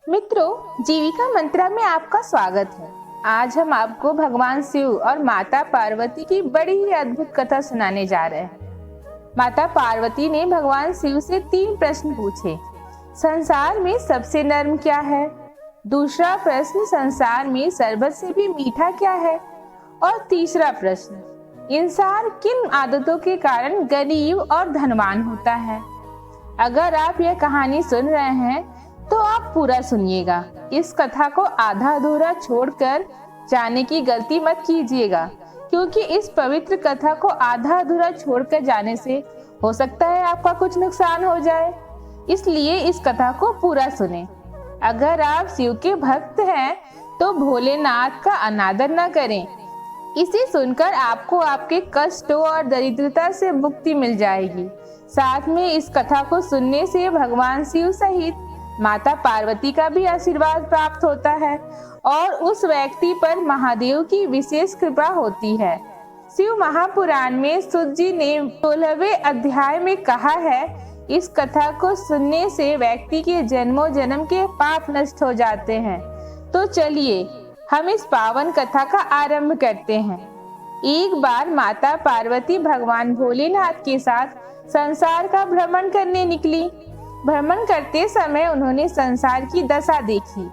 मित्रों, जीविका मंत्रा में आपका स्वागत है। आज हम आपको भगवान शिव और माता पार्वती की बड़ी ही अद्भुत कथा सुनाने जा रहे हैं। माता पार्वती ने भगवान शिव से 3 प्रश्न पूछे। संसार में सबसे नर्म क्या है? दूसरा प्रश्न, संसार में शरबत से भी मीठा क्या है? और तीसरा प्रश्न, इंसान किन आदतों के कारण गरीब और धनवान होता है? अगर आप यह कहानी सुन रहे हैं तो आप पूरा सुनिएगा। इस कथा को आधा अधूरा छोड़कर जाने की गलती मत कीजिएगा, क्योंकि इस पवित्र कथा को आधा अधूरा छोड़कर जाने से हो सकता है आपका कुछ नुकसान हो जाए। इसलिए इस कथा को पूरा सुने। अगर आप शिव के भक्त हैं तो भोलेनाथ का अनादर न करें। इसे सुनकर आपको आपके कष्टों और दरिद्रता से मुक्ति मिल जाएगी। साथ में इस कथा को सुनने से भगवान शिव सहित माता पार्वती का भी आशीर्वाद प्राप्त होता है और उस व्यक्ति पर महादेव की विशेष कृपा होती है। शिव महापुराण में सूत जी ने 16वें अध्याय में कहा है, इस कथा को सुनने से व्यक्ति के जन्मों जन्म के पाप नष्ट हो जाते हैं। तो चलिए हम इस पावन कथा का आरंभ करते हैं। एक बार माता पार्वती भगवान भोलेनाथ के साथ संसार का भ्रमण करने निकली। भ्रमण करते समय उन्होंने संसार की दशा देखी।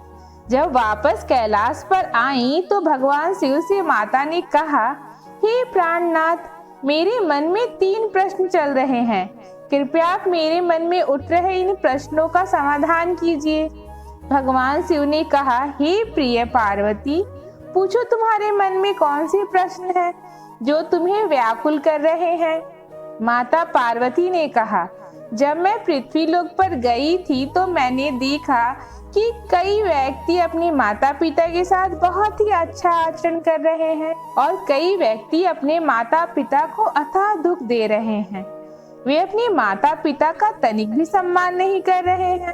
जब वापस कैलाश पर आईं तो भगवान शिव से माता ने कहा, हे प्राणनाथ, मेरे मन में 3 प्रश्न चल रहे हैं। कृपया आप मेरे मन में उठ रहे इन प्रश्नों का समाधान कीजिए। भगवान शिव ने कहा, हे प्रिय पार्वती, पूछो तुम्हारे मन में कौन से प्रश्न हैं जो तुम्हें व्याकुल कर रहे हैं। माता पार्वती ने कहा, जब मैं पृथ्वी लोक पर गई थी तो मैंने देखा कि कई व्यक्ति अपने माता पिता के साथ बहुत ही अच्छा आचरण कर रहे हैं और कई व्यक्ति अपने माता पिता को अथाह दुख दे रहे हैं। वे अपने माता पिता का तनिक भी सम्मान नहीं कर रहे हैं।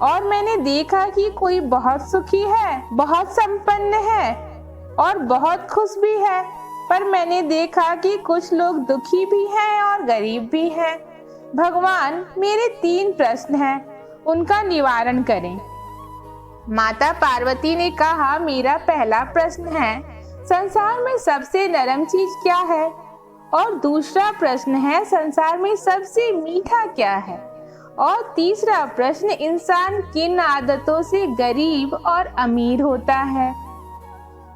और मैंने देखा कि कोई बहुत सुखी है, बहुत संपन्न है और बहुत खुश भी है, पर मैंने देखा कि कुछ लोग दुखी भी हैं और गरीब भी हैं। भगवान, मेरे 3 प्रश्न हैं, उनका निवारण करें। माता पार्वती ने कहा, मेरा पहला प्रश्न है, संसार में सबसे नरम चीज क्या है? और दूसरा प्रश्न है, संसार में सबसे मीठा क्या है? और तीसरा प्रश्न, इंसान किन आदतों से गरीब और अमीर होता है?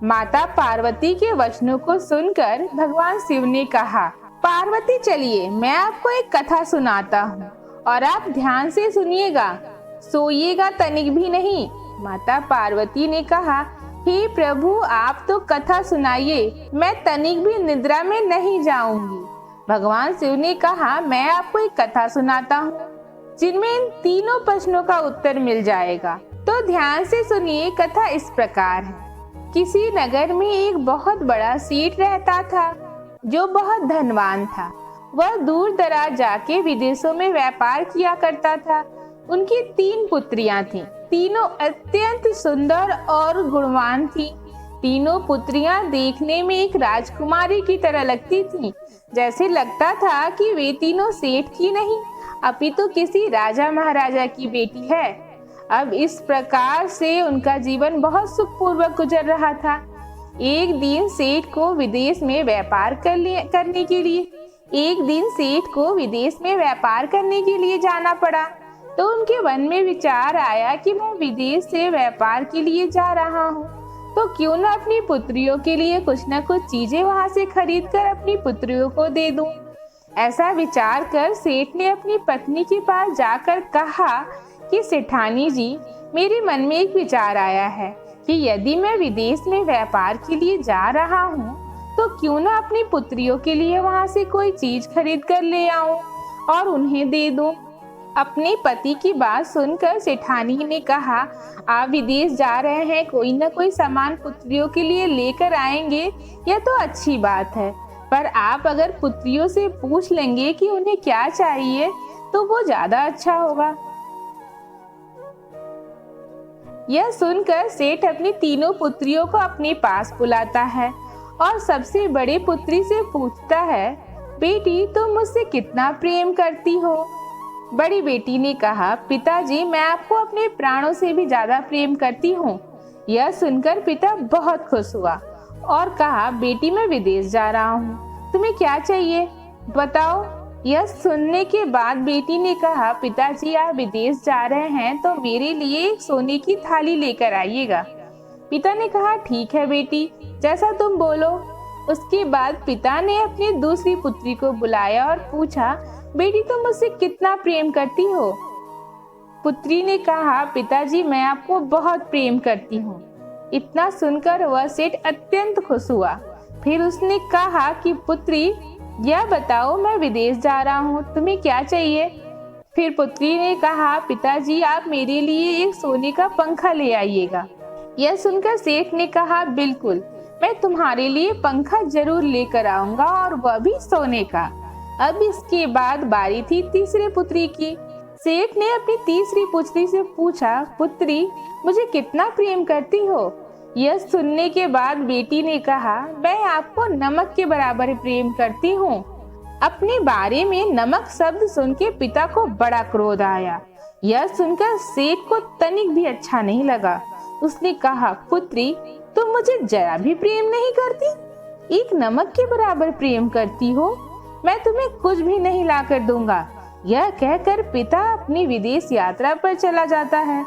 माता पार्वती के वचनों को सुनकर भगवान शिव ने कहा, पार्वती, चलिए मैं आपको एक कथा सुनाता हूँ और आप ध्यान से सुनिएगा, सोइएगा तनिक भी नहीं। माता पार्वती ने कहा, हे प्रभु, आप तो कथा सुनाइए, मैं तनिक भी निद्रा में नहीं जाऊंगी। भगवान शिव ने कहा, मैं आपको एक कथा सुनाता हूँ जिनमें इन तीनों प्रश्नों का उत्तर मिल जाएगा। तो ध्यान से सुनिए। कथा इस प्रकार है। किसी नगर में एक बहुत बड़ा सेठ रहता था जो बहुत धनवान था। वह दूर दराज जाके विदेशों में व्यापार किया करता था। उनकी 3 पुत्रियां थीं। तीनों अत्यंत सुंदर और गुणवान थीं। तीनों पुत्रियां देखने में एक राजकुमारी की तरह लगती थीं। जैसे लगता था कि वे तीनों सेठ की नहीं, अपितु किसी राजा महाराजा की बेटी है। अब इस प्रकार से उनका जीवन बहुत सुखपूर्वक गुजर रहा था। एक दिन सेठ को विदेश में व्यापार करने के लिए जाना पड़ा। तो उनके मन में विचार आया कि मैं विदेश से व्यापार के लिए जा रहा हूँ, तो क्यों न अपनी पुत्रियों के लिए कुछ न कुछ चीजें वहाँ से खरीद कर अपनी पुत्रियों को दे दूं। ऐसा विचार कर सेठ ने अपनी पत्नी के पास जाकर कहा कि सेठानी जी, मेरे मन में एक विचार आया है कि यदि मैं विदेश में व्यापार के लिए जा रहा हूँ तो क्यों ना अपनी पुत्रियों के लिए वहाँ से कोई चीज खरीद कर ले आऊं और उन्हें दे दूं। अपने पति की बात सुनकर सेठानी ने कहा, आप विदेश जा रहे हैं, कोई ना कोई सामान पुत्रियों के लिए लेकर आएंगे, यह तो अच्छी बात है, पर आप अगर पुत्रियों से पूछ लेंगे कि उन्हें क्या चाहिए तो वो ज्यादा अच्छा होगा। यह सुनकर सेठ अपनी तीनों पुत्रियों को अपने पास बुलाता है और सबसे बड़े पुत्री से पूछता है, बेटी, तुम मुझसे कितना प्रेम करती हो? बड़ी बेटी ने कहा, पिताजी मैं आपको अपने प्राणों से भी ज्यादा प्रेम करती हूँ। यह सुनकर पिता बहुत खुश हुआ और कहा, बेटी मैं विदेश जा रहा हूँ, तुम्हें क्या चाहिए बताओ। यह सुनने के बाद बेटी ने कहा, पिताजी आप विदेश जा रहे हैं तो मेरे लिए एक सोने की थाली लेकर आइएगा। पिता ने कहा, ठीक है बेटी, जैसा तुम बोलो। उसके बाद पिता ने अपनी दूसरी पुत्री को बुलाया और पूछा, बेटी तुम मुझसे कितना प्रेम करती हो। पुत्री ने कहा, पिताजी मैं आपको बहुत प्रेम करती हूँ। इतना सुनकर वह सेठ अत्यंत खुश हुआ। फिर उसने कहा कि पुत्री यह बताओ, मैं विदेश जा रहा हूँ, तुम्हें क्या चाहिए। फिर पुत्री ने कहा, पिताजी आप मेरे लिए एक सोने का पंखा ले आइएगा। यह सुनकर सेठ ने कहा, बिल्कुल, मैं तुम्हारे लिए पंखा जरूर लेकर आऊंगा और वह भी सोने का। अब इसके बाद बारी थी तीसरे पुत्री की। सेठ ने अपनी तीसरी पुत्री से पूछा, पुत्री मुझे कितना प्रेम करती हो। यह सुनने के बाद बेटी ने कहा, मैं आपको नमक के बराबर प्रेम करती हूँ। अपने बारे में नमक शब्द सुन के पिता को बड़ा क्रोध आया। यह सुनकर सेठ को तनिक भी अच्छा नहीं लगा। उसने कहा, पुत्री तुम मुझे जरा भी प्रेम नहीं करती, एक नमक के बराबर प्रेम करती हो, मैं तुम्हें कुछ भी नहीं लाकर दूंगा। यह कहकर पिता अपनी विदेश यात्रा पर चला जाता है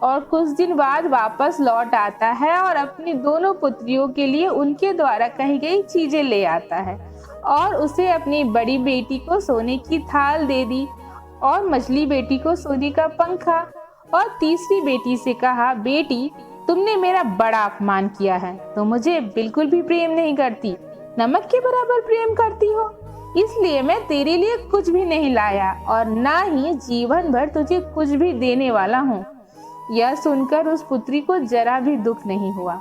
और कुछ दिन बाद वापस लौट आता है और अपनी दोनों पुत्रियों के लिए उनके द्वारा कही गई चीजें ले आता है और उसे अपनी बड़ी बेटी को सोने की थाल दे दी और मछली बेटी को सोने का पंखा और तीसरी बेटी से कहा, बेटी तुमने मेरा बड़ा अपमान किया है, तुम मुझे बिल्कुल भी प्रेम नहीं करती, नमक के बराबर प्रेम करती हो, इसलिए मैं तेरे लिए कुछ भी नहीं लाया और ना ही जीवन भर तुझे कुछ भी देने वाला हूँ। यह सुनकर उस पुत्री को जरा भी दुख नहीं हुआ,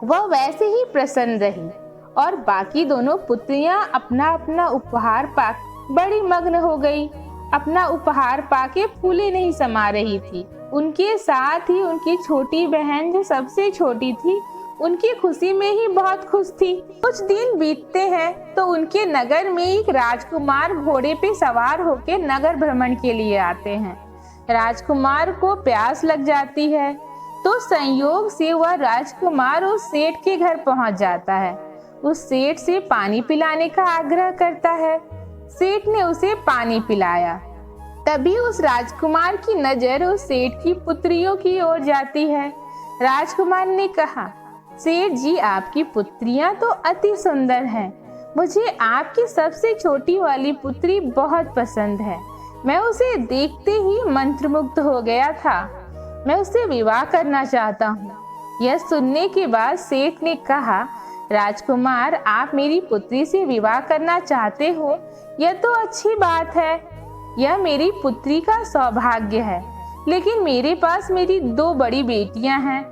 वह वैसे ही प्रसन्न रही और बाकी दोनों पुत्रियां अपना अपना उपहार पा बड़ी मग्न हो गई। अपना उपहार पाके फूले नहीं समा रही थी। उनके साथ ही उनकी छोटी बहन जो सबसे छोटी थी, उनकी खुशी में ही बहुत खुश थी। कुछ दिन बीतते हैं तो उनके नगर में एक राजकुमार घोड़े पे सवार होकर नगर भ्रमण के लिए आते हैं। राजकुमार को प्यास लग जाती है तो संयोग से वह राजकुमार उस सेठ के घर पहुंच जाता है। उस सेठ से पानी पिलाने का आग्रह करता है। सेठ ने उसे पानी पिलाया। तभी उस राजकुमार की नजर उस सेठ की पुत्रियों की ओर जाती है। राजकुमार ने कहा, सेठ जी आपकी पुत्रियां तो अति सुंदर हैं। मुझे आपकी सबसे छोटी वाली पुत्री बहुत पसंद है। मैं उसे देखते ही मंत्रमुग्ध हो गया था। मैं उससे विवाह करना चाहता हूँ। यह सुनने के बाद सेठ ने कहा, राजकुमार आप मेरी पुत्री से विवाह करना चाहते हो, यह तो अच्छी बात है, यह मेरी पुत्री का सौभाग्य है, लेकिन मेरे पास मेरी दो बड़ी बेटियां हैं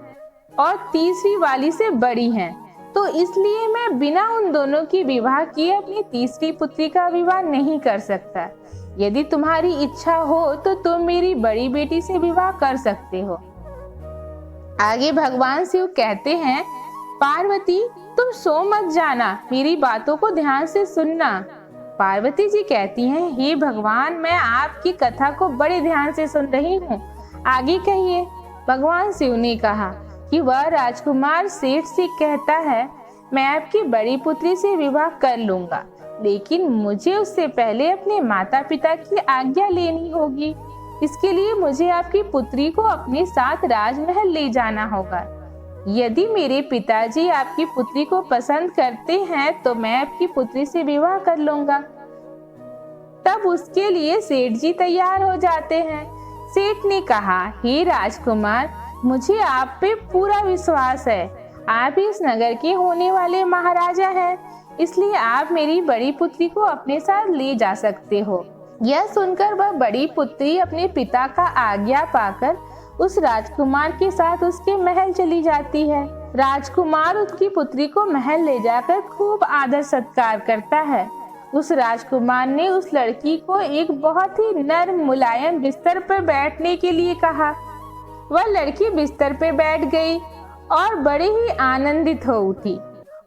और तीसरी वाली से बड़ी हैं, तो इसलिए मैं बिना उन दोनों की विवाह किए अपनी तीसरी पुत्री का विवाह नहीं कर सकता। यदि तुम्हारी इच्छा हो तो तुम मेरी बड़ी बेटी से विवाह कर सकते हो। आगे भगवान शिव कहते हैं, पार्वती तुम सो मत जाना, मेरी बातों को ध्यान से सुनना। पार्वती जी कहती हैं, हे भगवान मैं आपकी कथा को बड़े ध्यान से सुन रही हूँ, आगे कहिए। भगवान शिव ने कहा कि वह राजकुमार सेठ से कहता है, मैं आपकी बड़ी पुत्री से विवाह कर लूंगा, लेकिन मुझे उससे पहले अपने माता पिता की आज्ञा लेनी होगी। इसके लिए मुझे आपकी पुत्री को अपने साथ राजमहल ले जाना होगा। यदि मेरे पिताजी आपकी पुत्री को पसंद करते हैं तो मैं आपकी पुत्री से विवाह कर लूंगा। तब उसके लिए सेठ जी तैयार हो जाते हैं। सेठ ने कहा, हे राजकुमार मुझे आप पे पूरा विश्वास है, आप इस नगर के होने वाले महाराजा हैं, इसलिए आप मेरी बड़ी पुत्री को अपने साथ ले जा सकते हो। यह सुनकर वह बड़ी पुत्री अपने पिता का आज्ञा पाकर उस राजकुमार के साथ उसके महल चली जाती है। राजकुमार उसकी पुत्री को महल ले जाकर खूब आदर सत्कार करता है। उस राजकुमार ने उस लड़की को एक बहुत ही नर्म मुलायम बिस्तर पर बैठने के लिए कहा। वह लड़की बिस्तर पर बैठ गई और बड़े ही आनंदित हो उठी।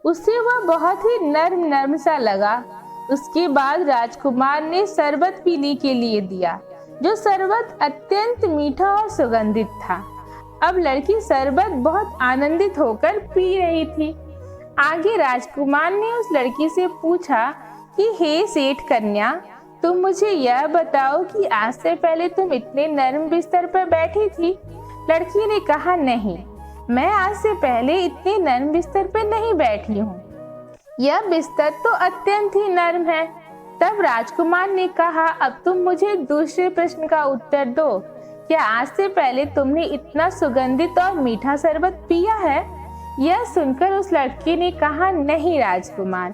उससे वह बहुत ही नर्म सा लगा। उसके बाद राजकुमार ने शरबत पीने के लिए दिया। जो शरबत अत्यंत मीठा और सुगंधित था। अब लड़की शरबत बहुत आनंदित होकर पी रही थी। आगे राजकुमार ने उस लड़की से पूछा कि हे सेठ कन्या, तुम मुझे यह बताओ कि आज से पहले तुम इतने नर्म बिस्तर पर बैठी थी। लड़की ने कहा, नहीं, मैं आज से पहले इतने नर्म बिस्तर पर नहीं बैठी हूँ। यह बिस्तर तो अत्यंत ही नर्म है। तब राजकुमार ने कहा, अब तुम मुझे दूसरे प्रश्न का उत्तर दो। क्या आज से पहले तुमने इतना सुगंधित और मीठा शरबत पिया है? यह सुनकर उस लड़की ने कहा, नहीं राजकुमार,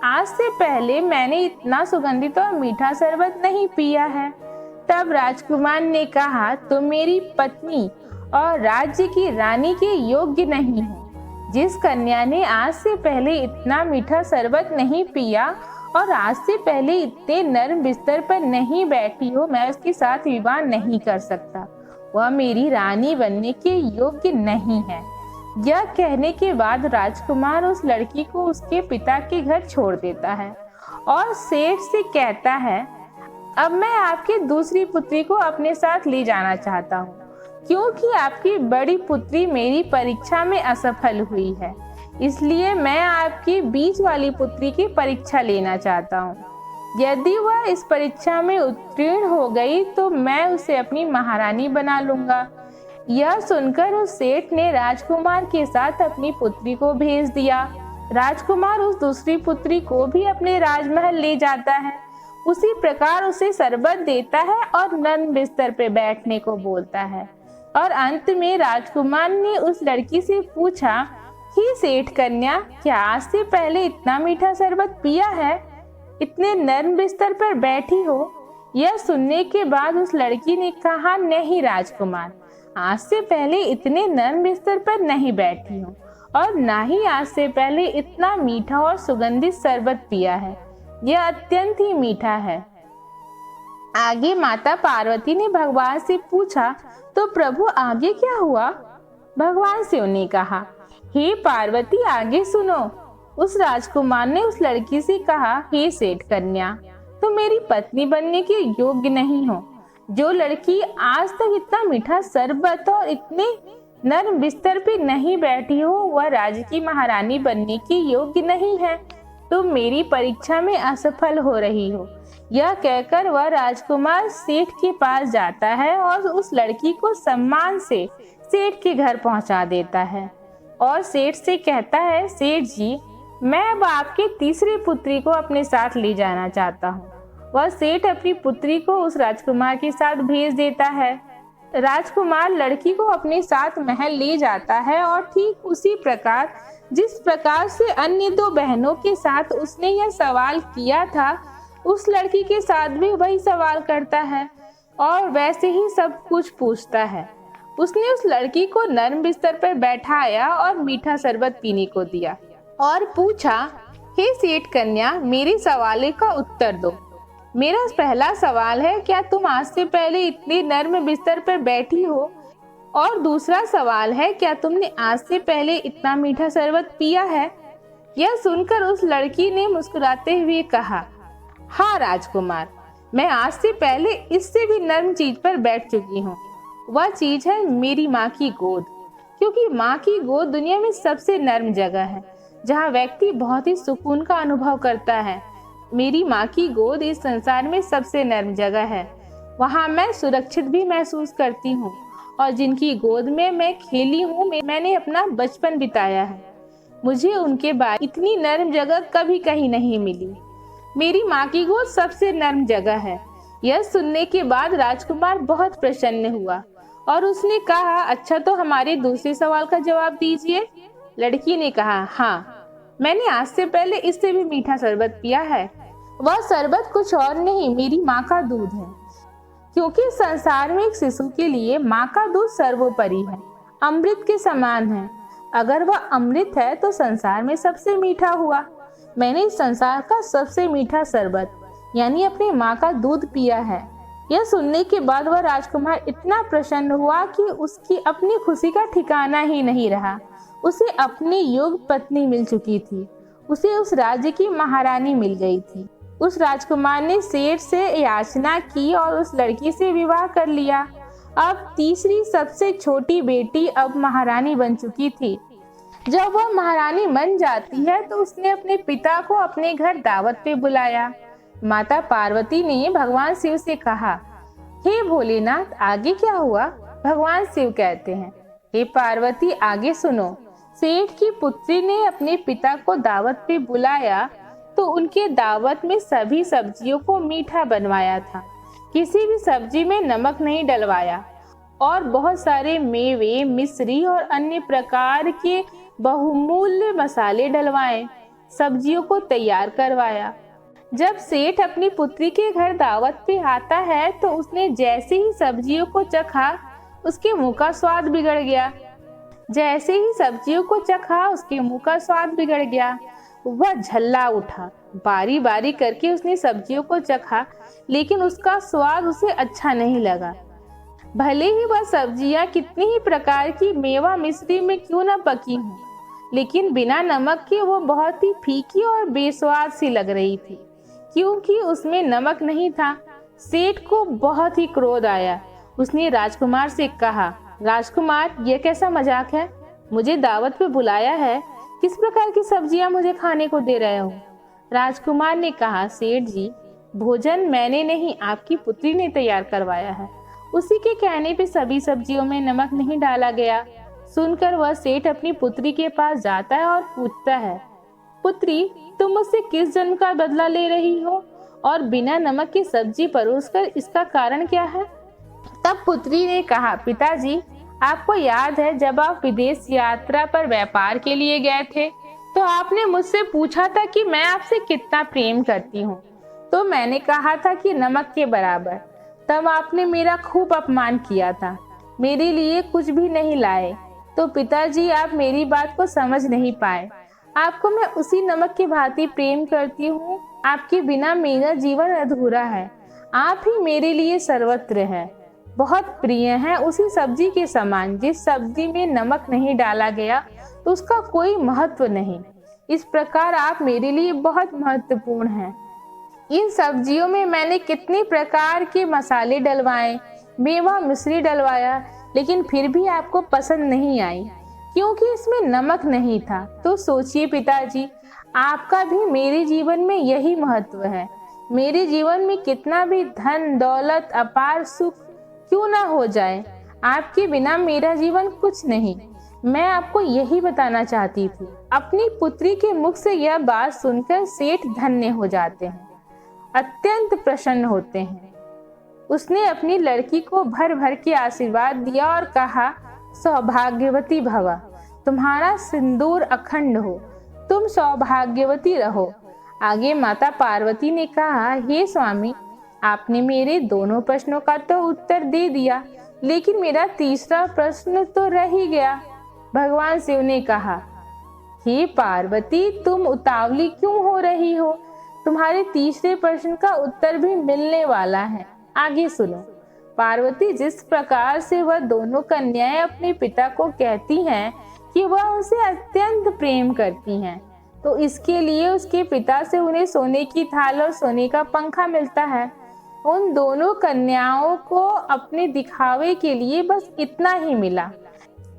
आज से पहले मैंने इतना सुगंधित और मीठा शरबत नहीं पिया है। तब राजकुमार ने कहा, तुम मेरी पत्नी और राज्य की रानी के योग्य नहीं हो। जिस कन्या ने आज से पहले इतना मीठा शरबत नहीं पिया और आज से पहले इतने नर्म बिस्तर पर नहीं बैठी हो, मैं उसके साथ विवाह नहीं कर सकता। वह मेरी रानी बनने के योग्य नहीं है। यह कहने के बाद राजकुमार उस लड़की को उसके पिता के घर छोड़ देता है और सेठ से कहता है, अब मैं आपकी दूसरी पुत्री को अपने साथ ले जाना चाहता हूँ, क्योंकि आपकी बड़ी पुत्री मेरी परीक्षा में असफल हुई है। इसलिए मैं आपकी बीच वाली पुत्री की परीक्षा लेना चाहता हूँ। यदि वह इस परीक्षा में उत्तीर्ण हो गई तो मैं उसे अपनी महारानी बना लूंगा। यह सुनकर उस सेठ ने राजकुमार के साथ अपनी पुत्री को भेज दिया। राजकुमार उस दूसरी पुत्री को भी अपने राजमहल ले जाता है। उसी प्रकार उसे शरबत देता है और नर्म बिस्तर पे बैठने को बोलता है। और अंत में राजकुमार ने उस लड़की से पूछा, ही सेठ कन्या, क्या आज से पहले इतना मीठा शरबत पिया है? इतने नर्म बिस्तर पर बैठी हो? यह सुनने के बाद उस लड़की ने कहा, नहीं राजकुमार, आज से पहले इतने नर्म बिस्तर पर नहीं बैठी हूँ और ना ही आज से पहले इतना मीठा और सुगंधित शरबत पिया है। यह अत्यंत ही मीठा है। आगे माता पार्वती ने भगवान से पूछा, तो प्रभु आगे क्या हुआ? भगवान शिव ने कहा, हे पार्वती, आगे सुनो। उस राजकुमार ने उस लड़की से कहा, हे सेठ कन्या, तुम मेरी पत्नी बनने के योग्य नहीं हो। जो लड़की आज तक इतना मीठा शरबत और इतने नर्म बिस्तर पे नहीं बैठी हो, वह राज्य की महारानी बनने की योग्य नहीं है। तुम मेरी परीक्षा में असफल हो रही हो। यह कहकर वह राजकुमार सेठ के पास जाता है और उस लड़की को सम्मान से सेठ के घर पहुंचा देता है और सेठ से कहता है, सेठ जी, मैं अब आपकी तीसरी पुत्री को अपने साथ ले जाना चाहता हूँ। वह सेठ अपनी पुत्री को उस राजकुमार के साथ भेज देता है। राजकुमार लड़की को अपने साथ महल ले जाता है और ठीक उसी प्रकार जिस प्रकार से अन्य दो बहनों के साथ उसने यह सवाल किया था, उस लड़की के साथ भी वही सवाल करता है और वैसे ही सब कुछ पूछता है। उसने उस लड़की को नर्म बिस्तर पर बैठाया और मीठा शरबत पीने को दिया और पूछा, हे सेठ कन्या, मेरे सवाल का उत्तर दो। मेरा पहला सवाल है, क्या तुम आज से पहले इतने नर्म बिस्तर पर बैठी हो? और दूसरा सवाल है, क्या तुमने आज से पहले इतना मीठा शरबत पिया है? यह सुनकर उस लड़की ने मुस्कुराते हुए कहा, हाँ राजकुमार, मैं आज से पहले इससे भी नर्म चीज पर बैठ चुकी हूँ। वह चीज है मेरी माँ की गोद, क्योंकि माँ की गोद दुनिया में सबसे नर्म जगह है जहाँ व्यक्ति बहुत ही सुकून का अनुभव करता है। मेरी माँ की गोद इस संसार में सबसे नर्म जगह है। वहाँ मैं सुरक्षित भी महसूस करती हूँ और जिनकी गोद में मैं खेली हूँ, मैंने अपना बचपन बिताया है। मुझे उनके बाद इतनी नर्म जगह कभी कहीं नहीं मिली। मेरी माँ की गोद सबसे नर्म जगह है। यह सुनने के बाद राजकुमार बहुत प्रसन्न हुआ और उसने कहा, अच्छा तो हमारे दूसरे सवाल का जवाब दीजिए। लड़की ने कहा, हाँ, मैंने आज से पहले इससे भी मीठा शरबत पिया है। वह शरबत कुछ और नहीं, मेरी माँ का दूध है, क्योंकि संसार में एक शिशु के लिए माँ का दूध सर्वोपरि है, अमृत के समान है। अगर वह अमृत है तो संसार में सबसे मीठा हुआ। मैंने इस संसार का सबसे मीठा शरबत यानी अपनी माँ का दूध पिया है। यह सुनने के बाद वह राजकुमार इतना प्रसन्न हुआ कि उसकी अपनी खुशी का ठिकाना ही नहीं रहा। उसे अपनी योग्य पत्नी मिल चुकी थी। उसे उस राज्य की महारानी मिल गई थी। उस राजकुमार ने सेठ से याचना की और उस लड़की से विवाह कर लिया। अब तीसरी सबसे छोटी बेटी अब महारानी बन चुकी थी। जब वह महारानी बन जाती है तो उसने अपने पिता को अपने घर दावत पे बुलाया। माता पार्वती ने भगवान शिव से कहा, हे भोलेनाथ, आगे क्या हुआ? भगवान शिव कहते हैं, हे पार्वती, आगे सुनो। सेठ की पुत्री ने अपने पिता को दावत पे बुलाया तो उनके दावत में सभी सब्जियों को मीठा बनवाया था। किसी भी सब्जी में नमक नहीं डलवाया और बहुत सारे मेवे, मिश्री और अन्य प्रकार के बहुमूल्य मसाले डलवाए। सब्जियों को तैयार करवाया। जब सेठ अपनी पुत्री के घर दावत पे आता है तो उसने जैसे ही सब्जियों को चखा, उसके मुंह का स्वाद बिगड़ गया। जैसे ही सब्जियों को चखा, उसके मुंह का स्वाद बिगड़ गया। वह झल्ला उठा। बारी बारी करके उसने सब्जियों को चखा, लेकिन उसका स्वाद उसे अच्छा नहीं लगा। भले ही वह सब्जियां कितनी ही प्रकार की मेवा मिश्री में क्यों न पकी हों, लेकिन बिना नमक के वो बहुत ही फीकी और बेस्वाद सी लग रही थी, क्योंकि उसमें नमक नहीं था। सेठ को बहुत ही क्रोध आया। उसने राजकुमार से कहा, राजकुमार, यह कैसा मजाक है? मुझे दावत पे बुलाया है, किस प्रकार की सब्जियां मुझे खाने को दे रहे हो? राजकुमार ने कहा, सेठ जी, भोजन मैंने नहीं, आपकी पुत्री ने तैयार करवाया है। उसी के कहने पे सभी सब्जियों में नमक नहीं डाला गया। सुनकर वह सेठ अपनी पुत्री के पास जाता है और पूछता है, पुत्री, तुम मुझसे किस जन्म का बदला ले रही हो और बिना नमक की सब्जी परोसकर इसका कारण क्या है? तब पुत्री ने कहा, पिताजी, आपको याद है जब आप विदेश यात्रा पर व्यापार के लिए गए थे तो आपने मुझसे पूछा था कि मैं आपसे कितना प्रेम करती हूँ। तो मैंने कहा था कि नमक के बराबर। तब आपने मेरा खूब अपमान किया था, मेरे लिए कुछ भी नहीं लाए। तो पिताजी, आप मेरी बात को समझ नहीं पाए। आपको मैं उसी नमक की भांति प्रेम करती हूँ। आपके बिना मेरा जीवन अधूरा है। आप ही मेरे लिए सर्वत्र है, बहुत प्रिय है, उसी सब्जी के समान। जिस सब्जी में नमक नहीं डाला गया तो उसका कोई महत्व नहीं। इस प्रकार आप मेरे लिए बहुत महत्वपूर्ण हैं। इन सब्जियों में मैंने कितने प्रकार के मसाले डलवाए, मेवा मिश्री डलवाया, लेकिन फिर भी आपको पसंद नहीं आई, क्योंकि इसमें नमक नहीं था। तो सोचिए पिताजी, आपका भी मेरे जीवन में यही महत्व है। मेरे जीवन में कितना भी धन दौलत अपार सुख क्यों ना हो जाए, आपके बिना मेरा जीवन कुछ नहीं। मैं आपको यही बताना चाहती थी। अपनी पुत्री के मुख से यह बात सुनकर सेठ धन्य हो जाते हैं, अत्यंत प्रसन्न होते हैं। उसने अपनी लड़की को भर भर के आशीर्वाद दिया और कहा, सौभाग्यवती भव, तुम्हारा सिंदूर अखंड हो, तुम सौभाग्यवती रहो। आगे माता पार्वती ने कहा, हे स्वामी, आपने मेरे दोनों प्रश्नों का तो उत्तर दे दिया, लेकिन मेरा तीसरा प्रश्न तो रह ही गया। भगवान शिव ने कहा, हे पार्वती, तुम उतावली क्यों हो रही हो? तुम्हारे तीसरे प्रश्न का उत्तर भी मिलने वाला है, आगे सुनो। पार्वती जिस प्रकार से वह दोनों कन्याएं अपने पिता को कहती हैं कि वह उनसे अत्यंत प्रेम करती हैं, तो इसके लिए उसके पिता से उन्हें सोने की थाल और सोने का पंखा मिलता है। उन दोनों कन्याओं को अपने दिखावे के लिए बस इतना ही मिला,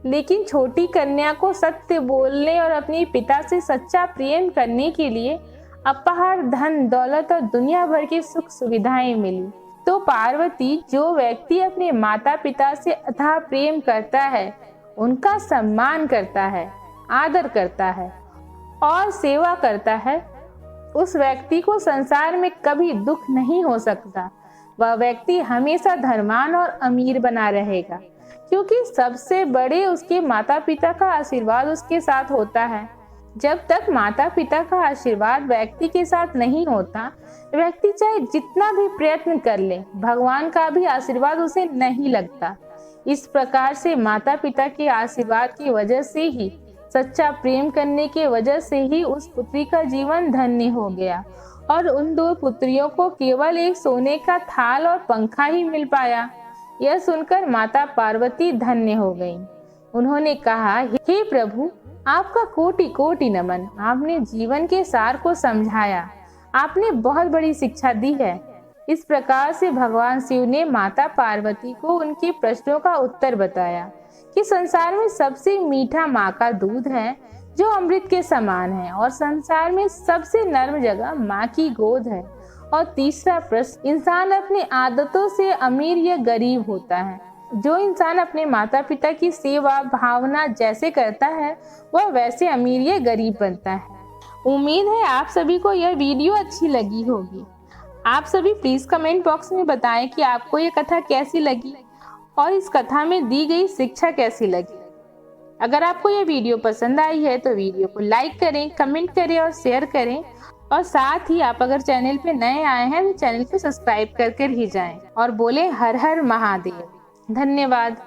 लेकिन छोटी कन्या को सत्य बोलने और अपने पिता से सच्चा प्रेम करने के लिए अपार धन दौलत और दुनिया भर की सुख सुविधाएं मिली। तो पार्वती, जो व्यक्ति अपने माता पिता से अथाह प्रेम करता है, उनका सम्मान करता है, आदर करता है और सेवा करता है, उस व्यक्ति को संसार में कभी दुख नहीं हो सकता। वह व्यक्ति हमेशा धनवान और अमीर बना रहेगा, क्योंकि सबसे बड़े उसके माता पिता का आशीर्वाद उसके साथ होता है। जब तक माता पिता का आशीर्वाद व्यक्ति के साथ नहीं होता, व्यक्ति चाहे जितना भी प्रयत्न कर ले, भगवान का भी आशीर्वाद उसे नहीं लगता। इस प्रकार से माता पिता के आशीर्वाद की वजह से ही, सच्चा प्रेम करने के वजह से ही उस पुत्री का जीवन धन्य हो गया और उन दो पुत्रियों को केवल एक सोने का थाल और पंखा ही मिल पाया। यह सुनकर माता पार्वती धन्य हो गईं। उन्होंने कहा, हे प्रभु, आपका कोटि कोटि नमन। आपने जीवन के सार को समझाया, आपने बहुत बड़ी शिक्षा दी है। इस प्रकार से भगवान शिव ने माता पार्वती को उनके प्रश्नों का उत्तर बताया कि संसार में सबसे मीठा माँ का दूध है जो अमृत के समान है, और संसार में सबसे नर्म जगह माँ की गोद है। और तीसरा प्रश्न, इंसान अपनी आदतों से अमीर या गरीब होता है। जो इंसान अपने माता पिता की सेवा भावना जैसे करता है वह वैसे अमीर या गरीब बनता है। उम्मीद है आप सभी को यह वीडियो अच्छी लगी होगी। आप सभी प्लीज कमेंट बॉक्स में बताएं कि आपको ये कथा कैसी लगी और इस कथा में दी गई शिक्षा कैसी लगी। अगर आपको ये वीडियो पसंद आई है तो वीडियो को लाइक करें, कमेंट करें और शेयर करें। और साथ ही आप अगर चैनल पे नए आए हैं तो चैनल को सब्सक्राइब करके ही जाएं और बोले हर हर महादेव। धन्यवाद।